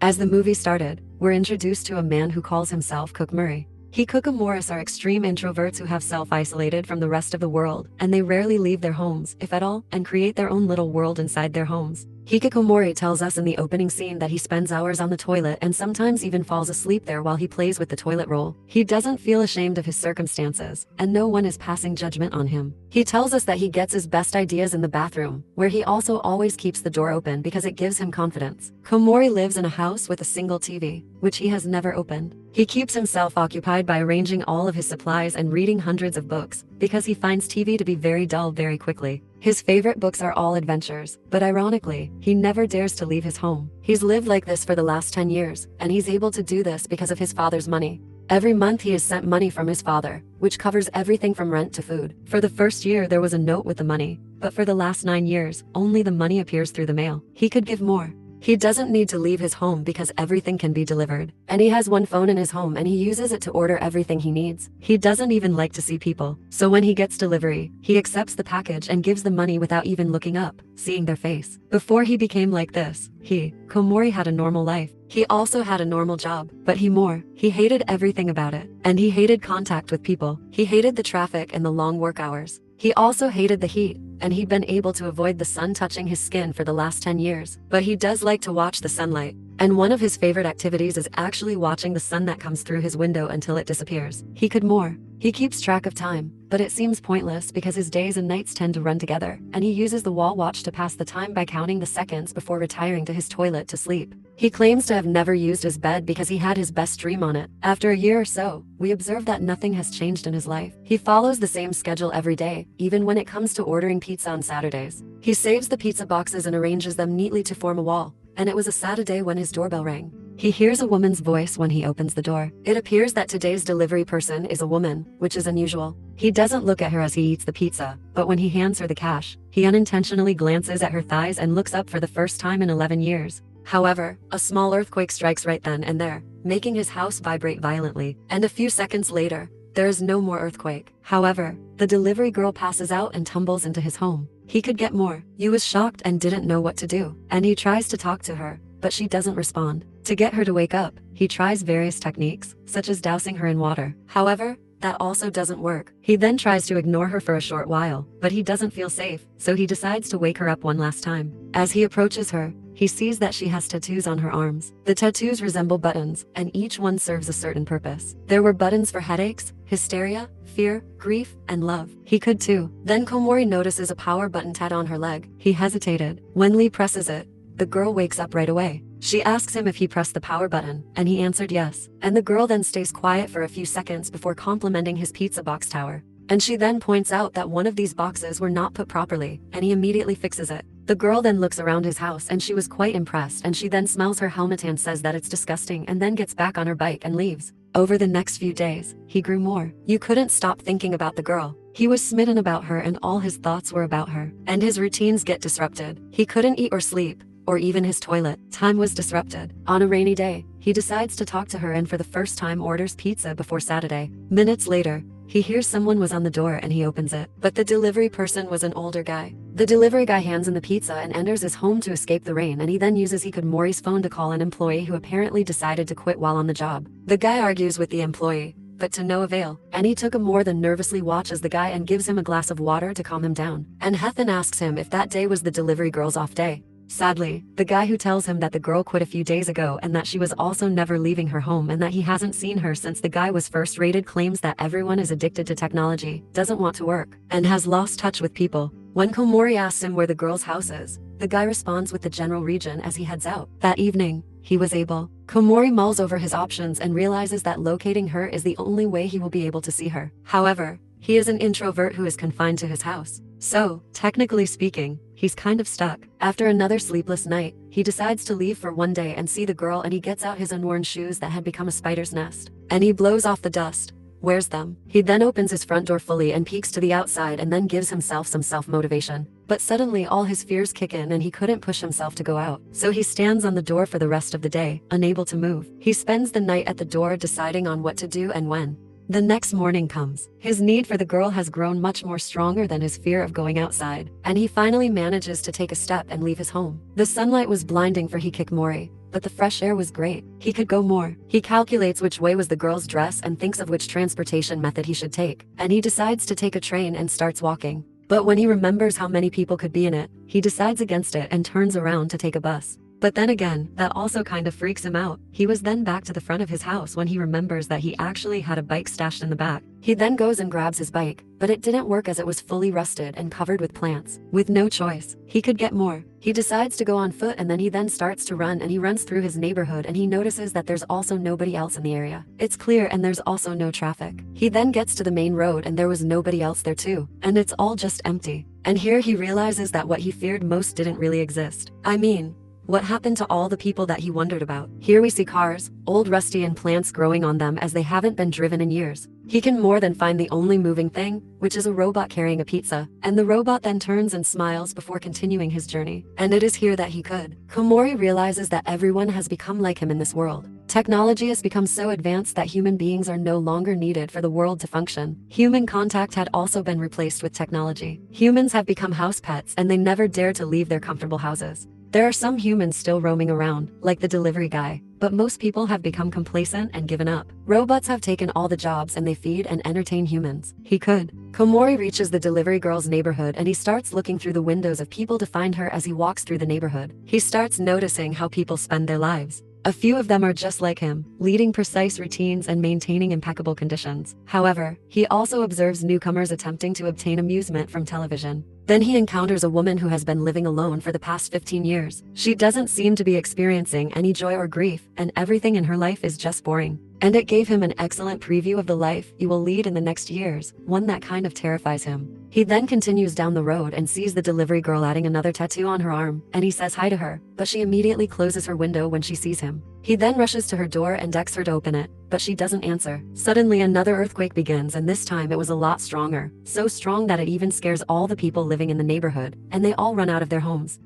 As the movie started, we're introduced to a man who calls himself Cook Murray. He Morris are extreme introverts who have self-isolated from the rest of the world, and they rarely leave their homes, if at all, and create their own little world inside their homes. Hikikomori tells us in the opening scene that he spends hours on the toilet and sometimes even falls asleep there while he plays with the toilet roll. He doesn't feel ashamed of his circumstances, and no one is passing judgment on him. He tells us that he gets his best ideas in the bathroom, where he also always keeps the door open because it gives him confidence. Komori lives in a house with a single TV, which he has never opened. He keeps himself occupied by arranging all of his supplies and reading hundreds of books, because he finds TV to be very dull very quickly. His favorite books are all adventures, but ironically, he never dares to leave his home. He's lived like this for the last 10 years, and he's able to do this because of his father's money. Every month he is sent money from his father, which covers everything from rent to food. For the first year there was a note with the money, but for the last 9 years, only the money appears through the mail. He could give more. He doesn't need to leave his home because everything can be delivered. And he has one phone in his home and he uses it to order everything he needs. He doesn't even like to see people. So when he gets delivery, he accepts the package and gives the money without even looking up, seeing their face. Before he became like this, Komori had a normal life. He also had a normal job, but he hated everything about it. And he hated contact with people. He hated the traffic and the long work hours. He also hated the heat, and he'd been able to avoid the sun touching his skin for the last 10 years. But he does like to watch the sunlight. And one of his favorite activities is actually watching the sun that comes through his window until it disappears. He could more. He keeps track of time, but it seems pointless because his days and nights tend to run together, and he uses the wall watch to pass the time by counting the seconds before retiring to his toilet to sleep. He claims to have never used his bed because he had his best dream on it. After a year or so, we observe that nothing has changed in his life. He follows the same schedule every day, even when it comes to ordering pizza on Saturdays. He saves the pizza boxes and arranges them neatly to form a wall. And it was a Saturday when his doorbell rang. He hears a woman's voice when he opens the door. It appears that today's delivery person is a woman, which is unusual. He doesn't look at her as he eats the pizza, but when he hands her the cash, he unintentionally glances at her thighs and looks up for the first time in 11 years. However, a small earthquake strikes right then and there, making his house vibrate violently, and a few seconds later, there is no more earthquake. However, the delivery girl passes out and tumbles into his home. He could get more. He was shocked and didn't know what to do, and he tries to talk to her, but she doesn't respond. To get her to wake up, he tries various techniques, such as dousing her in water. However, that also doesn't work. He then tries to ignore her for a short while, but he doesn't feel safe, so he decides to wake her up one last time. As he approaches her, he sees that she has tattoos on her arms. The tattoos resemble buttons, and each one serves a certain purpose. There were buttons for headaches, hysteria, fear, grief, and love. He could too. Then Komori notices a power button tat on her leg. He hesitated. When Lee presses it, the girl wakes up right away. She asks him if he pressed the power button, and he answered yes. And the girl then stays quiet for a few seconds before complimenting his pizza box tower. And she then points out that one of these boxes were not put properly, and he immediately fixes it. The girl then looks around his house and she was quite impressed, and she then smells her helmet and says that it's disgusting and then gets back on her bike and leaves. Over the next few days, he grew more. You couldn't stop thinking about the girl. He was smitten about her and all his thoughts were about her. And his routines get disrupted. He couldn't eat or sleep, or even his toilet. Time was disrupted. On a rainy day, he decides to talk to her and for the first time orders pizza before Saturday. Minutes later, he hears someone was on the door and he opens it. But the delivery person was an older guy. The delivery guy hands him the pizza and enters his home to escape the rain, and he then uses Hikikomori's phone to call an employee who apparently decided to quit while on the job. The guy argues with the employee, but to no avail, and Hikikomori then nervously watches the guy and gives him a glass of water to calm him down. And Hethan asks him if that day was the delivery girl's off day. Sadly, the guy who tells him that the girl quit a few days ago and that she was also never leaving her home and that he hasn't seen her since the guy was first rated claims that everyone is addicted to technology, doesn't want to work, and has lost touch with people. When Komori asks him where the girl's house is, the guy responds with the general region as he heads out. That evening, he was able. Komori mulls over his options and realizes that locating her is the only way he will be able to see her. However, he is an introvert who is confined to his house. So, technically speaking, he's kind of stuck. After another sleepless night, he decides to leave for one day and see the girl, and he gets out his unworn shoes that had become a spider's nest. And he blows off the dust, wears them. He then opens his front door fully and peeks to the outside and then gives himself some self-motivation. But suddenly all his fears kick in and he couldn't push himself to go out. So he stands on the door for the rest of the day, unable to move. He spends the night at the door deciding on what to do and when. The next morning comes. His need for the girl has grown much more stronger than his fear of going outside, and he finally manages to take a step and leave his home. The sunlight was blinding for Hikikomori, but the fresh air was great. He could go more. He calculates which way was the girl's dress and thinks of which transportation method he should take, and he decides to take a train and starts walking. But when he remembers how many people could be in it, he decides against it and turns around to take a bus. But then again, that also kind of freaks him out. He was then back to the front of his house when he remembers that he actually had a bike stashed in the back. He then goes and grabs his bike, but it didn't work as it was fully rusted and covered with plants. With no choice, he could get more. He decides to go on foot, and then he starts to run, and he runs through his neighborhood, and he notices that there's also nobody else in the area. It's clear and there's also no traffic. He then gets to the main road and there was nobody else there too, and it's all just empty. And here he realizes that what he feared most didn't really exist. I mean, what happened to all the people that he wondered about? Here we see cars, old rusty, and plants growing on them as they haven't been driven in years. He can more than find the only moving thing, which is a robot carrying a pizza, and the robot then turns and smiles before continuing his journey. And it is here that he could. Komori realizes that everyone has become like him in this world. Technology has become so advanced that human beings are no longer needed for the world to function. Human contact had also been replaced with technology. Humans have become house pets, and they never dare to leave their comfortable houses. There are some humans still roaming around, like the delivery guy, but most people have become complacent and given up. Robots have taken all the jobs and they feed and entertain humans. He could. Komori reaches the delivery girl's neighborhood and he starts looking through the windows of people to find her as he walks through the neighborhood. He starts noticing how people spend their lives. A few of them are just like him, leading precise routines and maintaining impeccable conditions. However, he also observes newcomers attempting to obtain amusement from television. Then he encounters a woman who has been living alone for the past 15 years. She doesn't seem to be experiencing any joy or grief, and everything in her life is just boring. And it gave him an excellent preview of the life he will lead in the next years, one that kind of terrifies him. He then continues down the road and sees the delivery girl adding another tattoo on her arm, and he says hi to her, but she immediately closes her window when she sees him. He then rushes to her door and begs her to open it, but she doesn't answer. Suddenly another earthquake begins, and this time it was a lot stronger, so strong that it even scares all the people living in the neighborhood, and they all run out of their homes.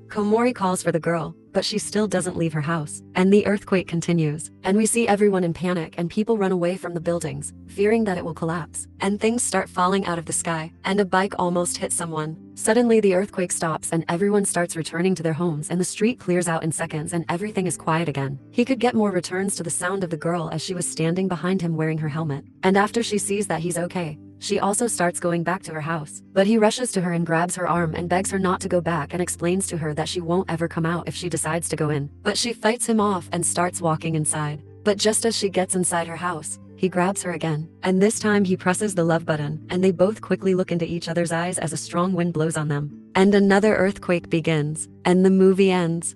Komori calls for the girl, but she still doesn't leave her house. And the earthquake continues, and we see everyone in panic and people run away from the buildings, fearing that it will collapse. And things start falling out of the sky, and a bike almost hits someone. Suddenly the earthquake stops and everyone starts returning to their homes, and the street clears out in seconds and everything is quiet again. He could get more returns to the sound of the girl as she was standing behind him wearing her helmet. And after she sees that he's okay, she also starts going back to her house. But he rushes to her and grabs her arm and begs her not to go back and explains to her that she won't ever come out if she decides to go in. But she fights him off and starts walking inside. But just as she gets inside her house, he grabs her again. And this time he presses the love button, and they both quickly look into each other's eyes as a strong wind blows on them. And another earthquake begins, and the movie ends.